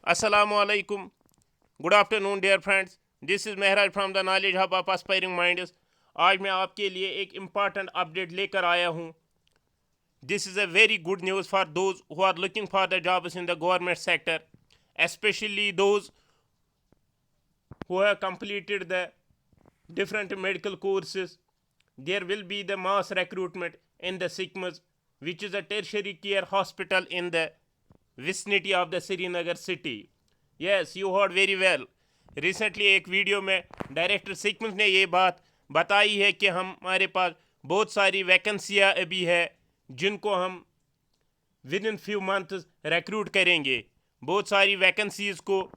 Assalamu alaikum. Good afternoon dear friends. This is Mehraj from the Knowledge Hub of Aspiring Minds. आज मैं आपके लिए एक important update लेकर आया हूँ. This is a very good news for those who are looking for the jobs in the government sector, especially those who have completed the different medical courses. There will be the mass recruitment in the SICMAs, which is a tertiary care hospital in the vicinity of the Srinagar city. Yes, you heard very well. Recently एक video में director सिकम्स ने ये बात बताई है कि हमारे पास बहुत सारी वैकेंसियाँ अभी है जिनको हम with in few months recruit करेंगे. बहुत सारी वैकेंसीज़ को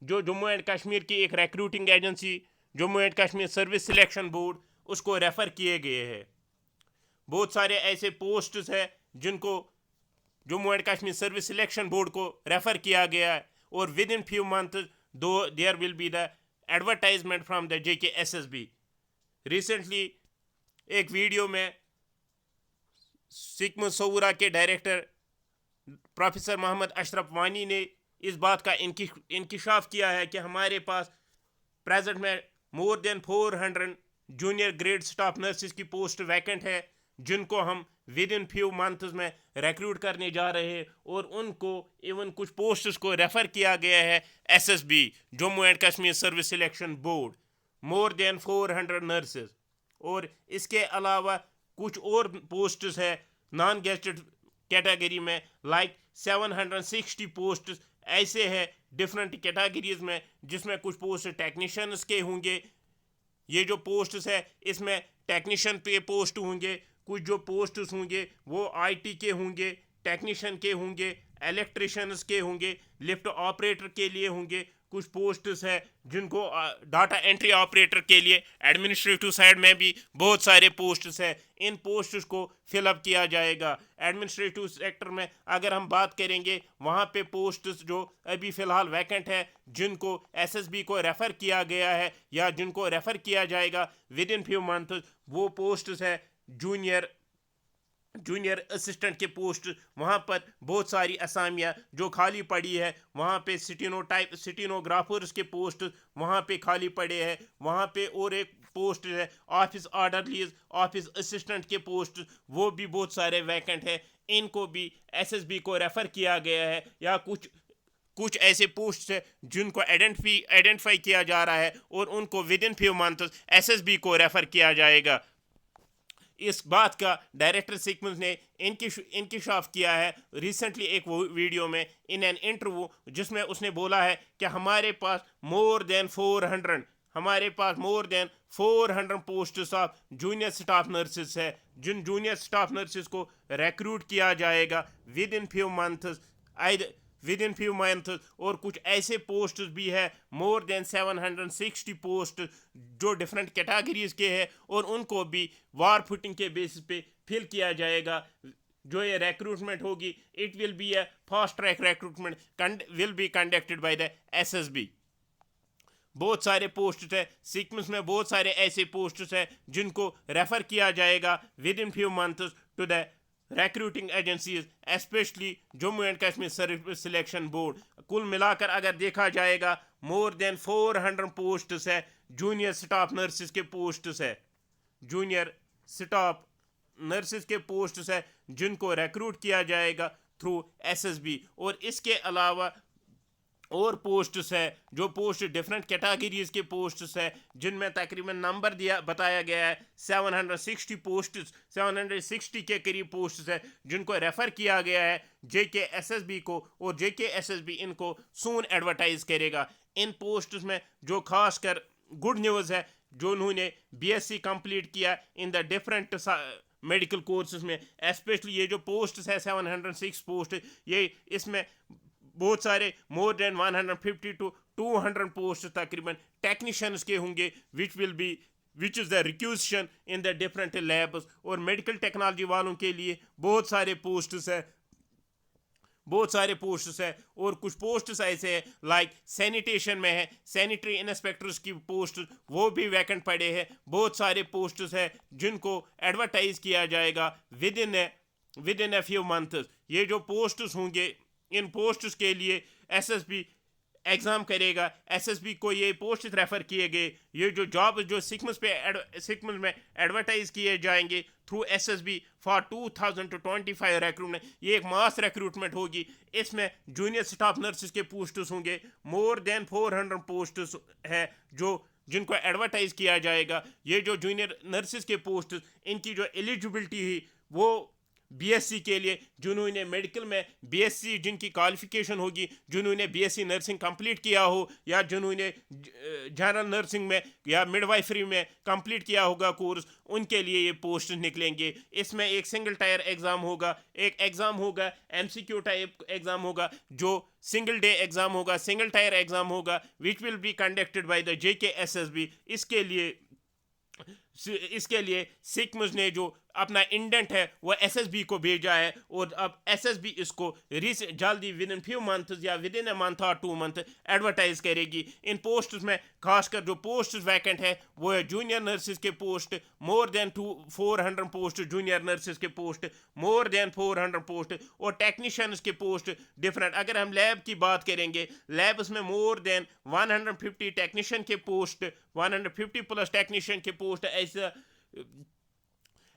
जो जम्मू एंड कश्मीर की एक recruiting agency Jammu and Kashmir service selection board उसको रेफ़र किए गए हैं. बहुत सारे ऐसे पोस्ट्स हैं जिनको Jammu and Kashmir service selection board को रेफ़र किया गया है और within few month though there will be the advertisement from the JKSSB. Recently एक वीडियो में सिक्म सऊरा के डायरेक्टर प्रोफेसर मोहम्मद अशरफ वानी ने इस बात का इंकिशाफ किया है कि हमारे पास प्रेजेंट में मोर than 400 junior grade staff nurses की पोस्ट वैकेंट है जिनको हम विद इन फ्यू मंथ्स में रिक्रूट करने जा रहे हैं और उनको इवन कुछ पोस्ट्स को रेफ़र किया गया है SSB Jammu and Kashmir service selection board. More than 400 nurses और इसके अलावा कुछ और पोस्ट्स है नॉन गेस्टेड कैटेगरी में लाइक 760 पोस्ट्स ऐसे है डिफरेंट कैटेगरीज में जिसमें कुछ पोस्ट टेक्नीशियंस के होंगे. ये जो पोस्ट्स है इसमें टेक्नीशियन पे पोस्ट होंगे, कुछ जो पोस्ट्स होंगे वो IT के होंगे, टेक्नीशियन के होंगे, इलेक्ट्रिशियंस के होंगे, लिफ्ट ऑपरेटर के लिए होंगे. कुछ पोस्ट्स है जिनको डाटा एंट्री ऑपरेटर के लिए एडमिनिस्ट्रेटिव साइड में भी बहुत सारे पोस्ट्स है. इन पोस्ट्स को फिलअप किया जाएगा. एडमिनिस्ट्रेटिव सेक्टर में अगर हम बात करेंगे वहाँ पे पोस्ट्स जो अभी फ़िलहाल वैकेंट है जिनको SSB को रेफ़र किया गया है या जिनको रेफ़र किया जाएगा विद इन फ्यू मंथ वो पोस्ट्स है जूनियर असिस्टेंट के पोस्ट. वहाँ पर बहुत सारी असामियाँ जो खाली पड़ी है. वहाँ पे स्टीनोग्राफर्स के पोस्ट वहाँ पे खाली पड़े हैं. वहाँ पे और एक पोस्ट है ऑफिस ऑर्डरलीज ऑफिस असिस्टेंट के पोस्ट वो भी बहुत सारे वैकेंट है. इनको भी SSB को रेफ़र किया गया है या कुछ ऐसे पोस्ट है जिनको आइडेंटिफाई किया जा रहा है और उनको with in few month SSB को रेफ़र किया जाएगा. इस बात का डायरेक्टर सिकम्स ने इंकिशाफ किया है रिसेंटली एक वीडियो में इन एन इंटरव्यू जिसमें उसने बोला है कि हमारे पास more than 400 posts of junior staff nurses है जिन जूनियर स्टाफ नर्सेस को रिक्रूट किया जाएगा विद इन फ्यू मंथ्स और कुछ ऐसे पोस्ट भी है मोर देन 760 पोस्ट जो डिफरेंट कैटेगरीज के हैं और उनको भी वार फुटिंग के बेसिस पे फिल किया जाएगा. जो ये रिक्रूटमेंट होगी it will be A fast track recruitment will be conducted by the SSB. बहुत सारे पोस्ट्स है सिक्म्स में बहुत सारे ऐसे पोस्ट्स है जिनको रेफ़र किया जाएगा within few months to the recruiting agencies specially Jammu and Kashmir service selection board. कुल मिलाकर अगर देखा जाएगा मोर देन 400 पोस्ट्स है जूनियर स्टाफ नर्सिस के पोस्ट्स है पोस्ट्स है जिनको रिक्रूट किया जाएगा थ्रू SSB. और इसके अलावा और पोस्ट्स है जो पोस्ट डिफरेंट कैटेगरीज के पोस्ट्स है जिनमें तकरीबन नंबर बताया गया है 760 के करीब पोस्ट्स है जिनको रेफ़र किया गया है JKSSB को और JKSSB इनको सून एडवर्टाइज करेगा. इन पोस्ट्स में जो खास कर गुड न्यूज़ है जो उन्होंने BSc कंप्लीट किया इन द डिफरेंट मेडिकल कोर्सेज में स्पेशली ये जो पोस्ट्स है 706 पोस्ट ये इसमें बहुत सारे मोर देन 150 to 200 पोस्ट तकरीबन टेक्नीशियंस के होंगे which is the requisition in the different labs. और मेडिकल टेक्नोलॉजी वालों के लिए बहुत सारे पोस्ट्स है और कुछ पोस्ट्स ऐसे हैं लाइक सैनिटेशन में है सैनिटरी इंस्पेक्टर्स की पोस्ट वो भी वैकेंट पड़े हैं. बहुत सारे पोस्ट्स है जिनको एडवर्टाइज किया जाएगा with in a few months. ये जो पोस्ट्स होंगे इन पोस्ट्स के लिए एसएसबी एग्ज़ाम करेगा। एसएसबी को ये पोस्ट रेफ़र किए गए, ये जो जॉब जो सिक्मस में एडवर्टाइज किए जाएंगे थ्रू एसएसबी फॉर 2025 रिक्रूटमेंट, ये एक मास रिक्रूटमेंट होगी। इसमें जूनियर स्टाफ नर्सिस के पोस्ट्स होंगे, मोर देन 400 पोस्ट्स है जो जिनको एडवर्टाइज किया जाएगा। ये जो जूनियर नर्सिस के पोस्ट, इनकी जो एलिजिबिलिटी है वो बीएससी के लिए, जिन्होंने मेडिकल में बीएससी जिनकी क्वालिफिकेशन होगी, जिन्होंने बीएससी नर्सिंग कंप्लीट किया हो या जिन्होंने जनरल नर्सिंग में या मिडवाइफरी में कंप्लीट किया होगा कोर्स, उनके लिए ये पोस्ट निकलेंगे। इसमें एक सिंगल टायर एग्ज़ाम होगा, एक एग्ज़ाम होगा एमसीक्यू टाइप एग्ज़ाम होगा जो सिंगल डे एग्ज़ाम होगा, सिंगल टायर एग्ज़ाम होगा which will be conducted by the JKSSB। इसके लिए सिक्मस ने जो अपना इंडेंट है वो एसएसबी को भेजा है और अब एसएसबी इसको जल्दी विद इन फ्यू मंथ्स या विद इन अ मंथ और 2 मंथ एडवर्टाइज करेगी। इन पोस्ट्स में खासकर जो पोस्ट वैकेंट है वो है जूनियर नर्सिस के पोस्ट, मोर देन 400 पोस्ट जूनियर नर्सिस के पोस्ट, मोर देन 400 पोस्ट, और टेक्नीशियंस के पोस्ट डिफरेंट। अगर हम लैब की बात करेंगे, लैब में मोर देन 150 टेक्नीशियन के पोस्ट, 150 प्लस टेक्नीशियन के पोस्ट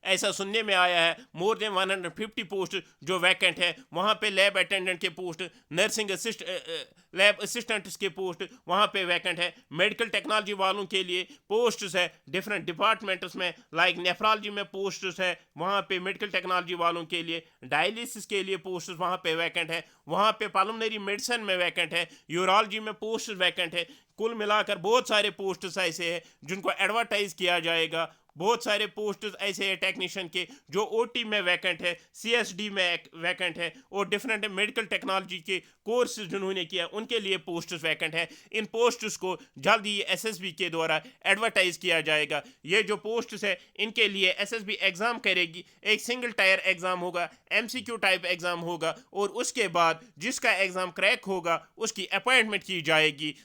ऐसा सुनने में आया है। मोर देन 150 पोस्ट जो वैकेंट है वहाँ पे लैब अटेंडेंट के पोस्ट, नर्सिंग लैब असिस्टेंट्स के पोस्ट वहाँ पे वैकेंट है। मेडिकल टेक्नोलॉजी वालों के लिए पोस्ट्स है डिफरेंट डिपार्टमेंट्स में, लाइक नेफ्रोलॉजी में पोस्ट्स है वहाँ पे मेडिकल टेक्नोलॉजी वालों के लिए, डायलिसिस के लिए पोस्ट्स वहाँ पे वैकेंट है, वहाँ पे पल्मोनरी मेडिसिन में वैकेंट है, यूरोलॉजी में पोस्ट वैकेंट है। कुल मिलाकर बहुत सारे पोस्ट्स ऐसे हैं जिनको एडवर्टाइज किया जाएगा। बहुत सारे पोस्ट्स ऐसे हैं टेक्नीशियन के जो ओटी में वैकेंट है, सीएसडी में वैकेंट है, और डिफरेंट मेडिकल टेक्नोलॉजी के कोर्सेज जिन्होंने किया उनके लिए पोस्ट्स वैकेंट है। इन पोस्ट्स को जल्द ही एसएसबी के द्वारा एडवर्टाइज किया जाएगा। ये जो पोस्ट्स है इनके लिए एसएसबी एग्ज़ाम करेगी, एक सिंगल टायर एग्ज़ाम होगा, एमसीक्यू टाइप एग्ज़ाम होगा, और उसके बाद जिसका एग्ज़ाम क्रैक होगा उसकी अपॉइंटमेंट की जाएगी,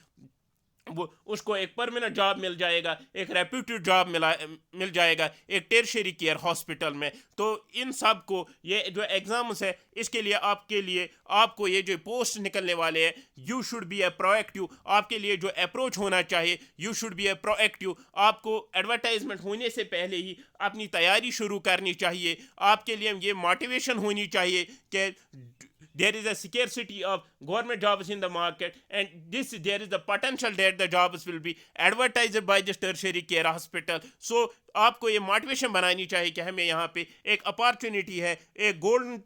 वो उसको एक परमानेंट जॉब मिल जाएगा, एक रेप्यूटेड जॉब मिल जाएगा एक टर्शियरी केयर हॉस्पिटल में। तो इन सब को ये जो एग्ज़ाम्स है इसके लिए आपको ये जो पोस्ट निकलने वाले हैं, you should be A proactive. आपके लिए जो अप्रोच होना चाहिए, you should be A proactive. आपको एडवर्टाइजमेंट होने से पहले ही अपनी तैयारी शुरू करनी चाहिए। आपके लिए ये मोटिवेशन होनी चाहिए कि there is a scarcity of government jobs in the market, and there is the potential that the jobs will be advertised by this tertiary care hospital. So आपको ये मोटिवेशन बनानी चाहिए कि हमें यहाँ पे एक अपॉर्चुनिटी है, एक गोल्डन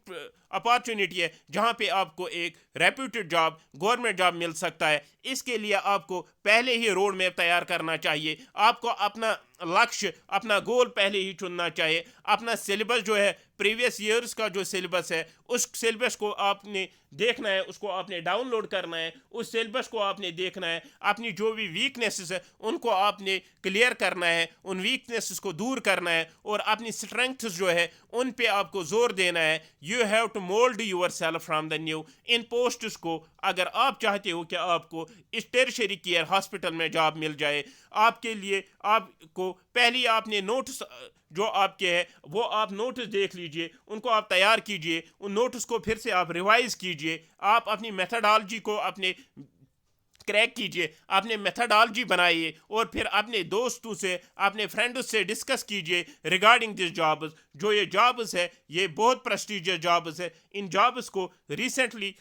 अपॉर्चुनिटी है जहाँ पे आपको एक रेप्यूटेड जॉब, गवर्नमेंट जॉब मिल सकता है। इसके लिए आपको पहले ही रोड मैप तैयार करना चाहिए। आपको अपना लक्ष्य, अपना गोल पहले ही चुनना चाहिए। अपना सिलेबस जो है, प्रीवियस ईयर्स का जो सिलेबस है, उस सिलेबस को आपने देखना है, उसको आपने डाउनलोड करना है, उस सिलेबस को आपने देखना है। अपनी जो भी वीकनेसेस है उनको आपने क्लियर करना है, उन वीकनेसेस को दूर करना है, और अपनी स्ट्रेंथ्स जो है उन पे आपको जोर देना है। You have to mould yourself from the new. इन पोस्ट्स को अगर आप चाहते हो कि आपको इस टर्शियरी केयर हॉस्पिटल में जॉब मिल जाए, आपके लिए आपको पहले आपने नोट्स जो आपके हैं वो आप नोटिस देख लीजिए, उनको आप तैयार कीजिए, उन नोटिस को फिर से आप रिवाइज कीजिए, आप अपनी मेथडोलॉजी को अपने क्रैक कीजिए, आपने मेथडोलॉजी बनाइए, और फिर अपने दोस्तों से, अपने फ्रेंड्स से डिस्कस कीजिए रिगार्डिंग दिस जॉब्स। जो ये जॉब्स है ये बहुत प्रेस्टिजियस जॉब्स है। इन जॉब्स को recently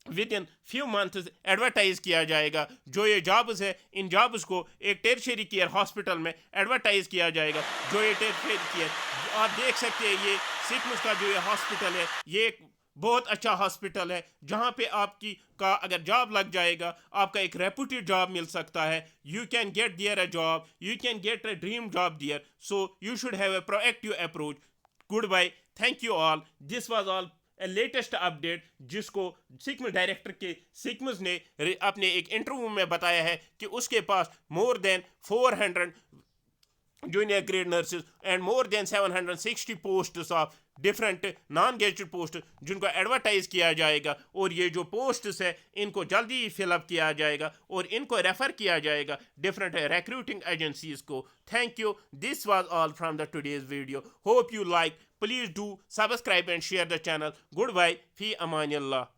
with in few months advertise किया जाएगा। जो ये जॉब्स है इन जॉब्स को एक टर्शियरी केयर हॉस्पिटल में एडवर्टाइज किया जाएगा। जो ये टर्शियरी केयर आप देख सकते हैं, ये सिक्मस का जो ये हॉस्पिटल है ये एक बहुत अच्छा हॉस्पिटल है जहाँ पे आपकी का अगर जॉब लग जाएगा आपका एक रेप्यूटेड जॉब मिल सकता है। You can get there a job, you can get a dream job there. So you should have a proactive approach. Good bye, thank you all. This was all latest update जिसको सिक्मस director के सिक्मस ने अपने एक interview में बताया है कि उसके पास more than 400 junior grade nurses and more than 760 posts of different non gazetted post जिनको एडवर्टाइज किया जाएगा, और ये जो पोस्ट्स है इनको जल्दी ही फिलअप किया जाएगा और इनको रेफर किया जाएगा डिफरेंट रिक्रूटिंग एजेंसीज को। Thank you. This was all from the today's video. Hope you like. Please do subscribe and share the channel. Good bye, फी अमान अल्लाह।